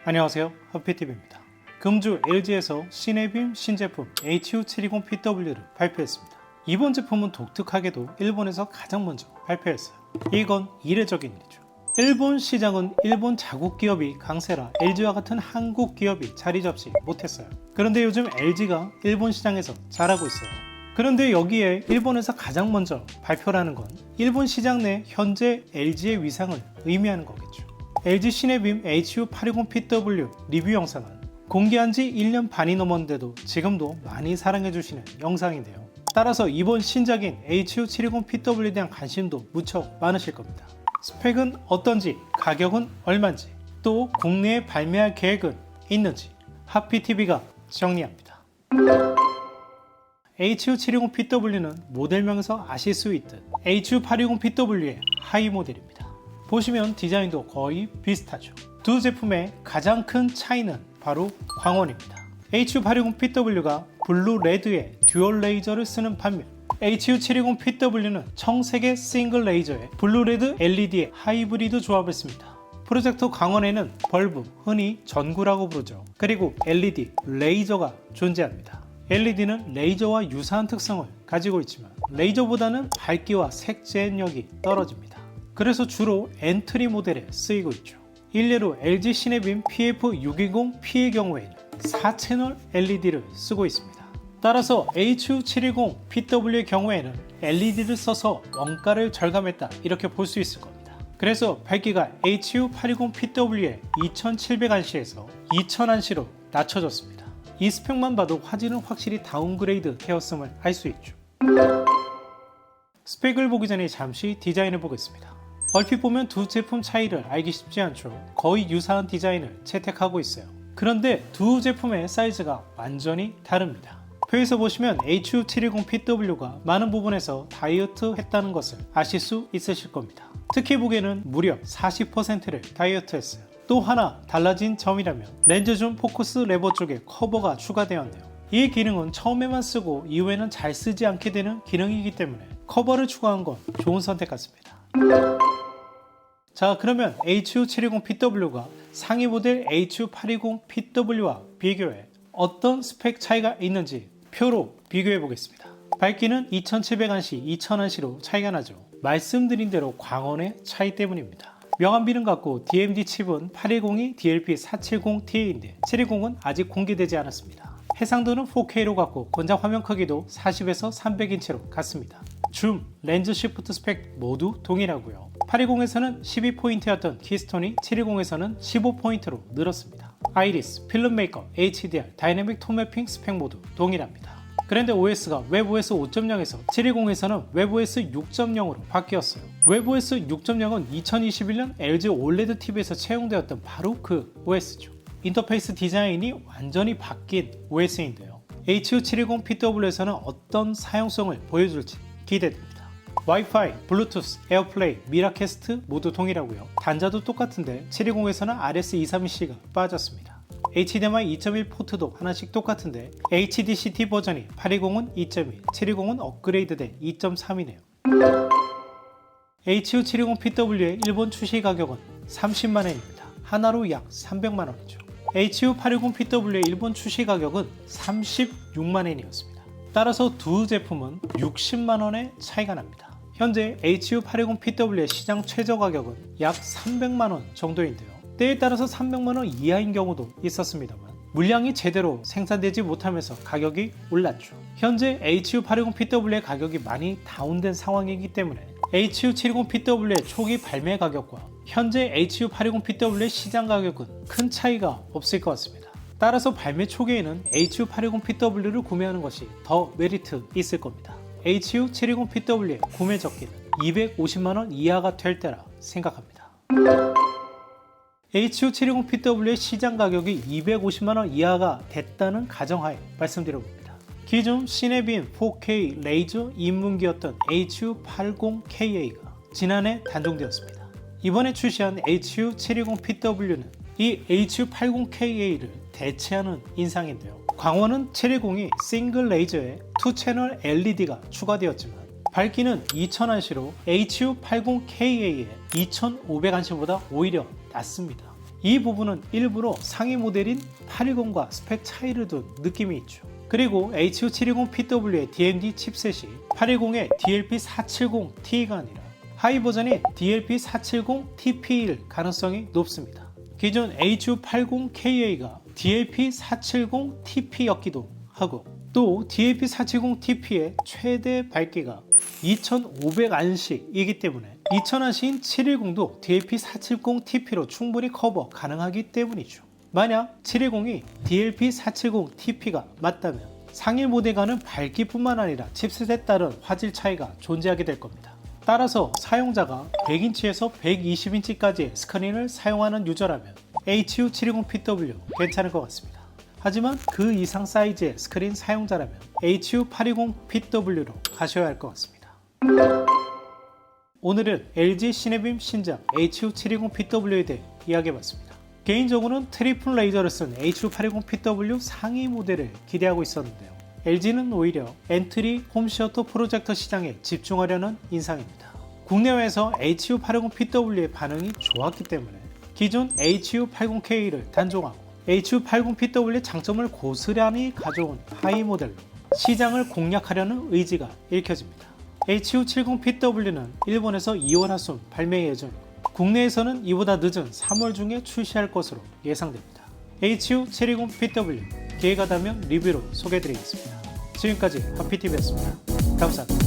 안녕하세요, 하피TV입니다. 금주 LG에서 시네빔 신제품 HU720PW를 발표했습니다. 이번 제품은 독특하게도 일본에서 가장 먼저 발표했어요. 이건 이례적인 일이죠. 일본 시장은 일본 자국 기업이 강세라 LG와 같은 한국 기업이 자리 잡지 못했어요. 그런데 요즘 LG가 일본 시장에서 잘하고 있어요. 그런데 여기에 일본에서 가장 먼저 발표라는 건 일본 시장 내 현재 LG의 위상을 의미하는 거겠죠. LG 시네빔 HU820PW 리뷰 영상은 공개한 지 1년 반이 넘었는데도 지금도 많이 사랑해주시는 영상인데요. 따라서 이번 신작인 HU720PW에 대한 관심도 무척 많으실 겁니다. 스펙은 어떤지, 가격은 얼마인지, 또 국내에 발매할 계획은 있는지 하피TV가 정리합니다. HU720PW는 모델명에서 아실 수 있듯 HU820PW의 하이 모델입니다. 보시면 디자인도 거의 비슷하죠. 두 제품의 가장 큰 차이는 바로 광원입니다. HU820PW가 블루 레드의 듀얼 레이저를 쓰는 반면 HU720PW는 청색의 싱글 레이저에 블루 레드 LED의 하이브리드 조합을 씁니다. 프로젝터 광원에는 벌브, 흔히 전구라고 부르죠. 그리고 LED, 레이저가 존재합니다. LED는 레이저와 유사한 특성을 가지고 있지만 레이저보다는 밝기와 색 재현력이 떨어집니다. 그래서 주로 엔트리 모델에 쓰이고 있죠. 일례로 LG 시네빔 PF620P의 경우에는 4채널 LED를 쓰고 있습니다. 따라서 HU720PW의 경우에는 LED를 써서 원가를 절감했다 이렇게 볼 수 있을 겁니다. 그래서 밝기가 HU820PW의 2700안시에서 2000안시로 낮춰졌습니다. 이 스펙만 봐도 화질은 확실히 다운그레이드 되었음을 알 수 있죠. 스펙을 보기 전에 잠시 디자인을 보겠습니다. 얼핏 보면 두 제품 차이를 알기 쉽지 않죠. 거의 유사한 디자인을 채택하고 있어요. 그런데 두 제품의 사이즈가 완전히 다릅니다. 표에서 보시면 HU720PW가 많은 부분에서 다이어트 했다는 것을 아실 수 있으실 겁니다. 특히 무게는 무려 40%를 다이어트 했어요. 또 하나 달라진 점이라면 렌즈 줌 포커스 레버 쪽에 커버가 추가되었네요. 이 기능은 처음에만 쓰고 이후에는 잘 쓰지 않게 되는 기능이기 때문에 커버를 추가한 건 좋은 선택 같습니다. 자, 그러면 HU720PW가 상위 모델 HU820PW와 비교해 어떤 스펙 차이가 있는지 표로 비교해 보겠습니다. 밝기는 2700안시, 2000안시로 차이가 나죠. 말씀드린 대로 광원의 차이 때문입니다. 명암비는 같고 DMD 칩은 810이 DLP470Ti인데 720은 아직 공개되지 않았습니다. 해상도는 4K로 같고 권장 화면 크기도 40에서 300인치로 같습니다. 줌, 렌즈 시프트 스펙 모두 동일하고요. 820에서는 12포인트였던 키스톤이 720에서는 15포인트로 늘었습니다. 아이리스, 필름 메이커, HDR, 다이내믹 톤 매핑 스펙 모두 동일합니다. 그런데 OS가 웹OS 5.0에서 720에서는 웹OS 6.0으로 바뀌었어요. 웹OS 6.0은 2021년 LG OLED TV에서 채용되었던 바로 그 OS죠. 인터페이스 디자인이 완전히 바뀐 OS인데요. HU720PW에서는 어떤 사용성을 보여줄지 기대됩니다. 와이파이, 블루투스, 에어플레이, 미라캐스트 모두 동일하고요. 단자도 똑같은데 720에서는 RS232C가 빠졌습니다. HDMI 2.1 포트도 하나씩 똑같은데 HDCT 버전이 820은 2.1, 720은 업그레이드된 2.3이네요. HU720PW의 일본 출시 가격은 30만엔입니다. 하나로 약 300만원이죠. HU820PW의 일본 출시 가격은 36만엔이었습니다. 따라서 두 제품은 60만원의 차이가 납니다. 현재 HU820PW의 시장 최저 가격은 약 300만원 정도인데요. 때에 따라서 300만원 이하인 경우도 있었습니다만 물량이 제대로 생산되지 못하면서 가격이 올랐죠. 현재 HU820PW의 가격이 많이 다운된 상황이기 때문에 HU720PW의 초기 발매 가격과 현재 HU820PW의 시장 가격은 큰 차이가 없을 것 같습니다. 따라서 발매 초기에는 HU820PW를 구매하는 것이 더 메리트 있을 겁니다. HU720PW의 구매 적기는 250만원 이하가 될 때라 생각합니다. HU720PW의 시장 가격이 250만원 이하가 됐다는 가정하에 말씀드려봅니다. 기존 시네빔 4K 레이저 입문기였던 HU80KA가 지난해 단종되었습니다. 이번에 출시한 HU720PW는 이 HU80KA를 대체하는 인상인데요. 광원은 720이 싱글 레이저에 2채널 LED가 추가되었지만 밝기는 2000안시로 HU80KA의 2500안시보다 오히려 낮습니다. 이 부분은 일부러 상위 모델인 810과 스펙 차이를 둔 느낌이 있죠. 그리고 HU720PW의 DMD 칩셋이 810의 DLP470T가 아니라 하이 버전인 DLP470TP일 가능성이 높습니다. 기존 HU80KA가 DLP470TP였기도 하고 또 DLP470TP의 최대 밝기가 2500안시이기 때문에 2000안시인 710도 DLP470TP로 충분히 커버 가능하기 때문이죠. 만약 710이 DLP470TP가 맞다면 상위 모델과는 밝기뿐만 아니라 칩셋에 따른 화질 차이가 존재하게 될 겁니다. 따라서 사용자가 100인치에서 120인치까지의 스크린을 사용하는 유저라면 HU720PW 괜찮을 것 같습니다. 하지만 그 이상 사이즈의 스크린 사용자라면 HU820PW로 가셔야 할 것 같습니다. 오늘은 LG 시네빔 신작 HU720PW에 대해 이야기해봤습니다. 개인적으로는 트리플 레이저를 쓴 HU820PW 상위 모델을 기대하고 있었는데요. LG는 오히려 엔트리 홈시어터 프로젝터 시장에 집중하려는 인상입니다. 국내외에서 HU820PW의 반응이 좋았기 때문에 기존 HU80K를 단종하고 HU80PW의 장점을 고스란히 가져온 하이 모델로 시장을 공략하려는 의지가 읽혀집니다. HU70PW는 일본에서 2월 하순 발매 예정이고 국내에서는 이보다 늦은 3월 중에 출시할 것으로 예상됩니다. HU720PW 기회가 되면 리뷰로 소개해드리겠습니다. 지금까지 하피TV였습니다. 감사합니다.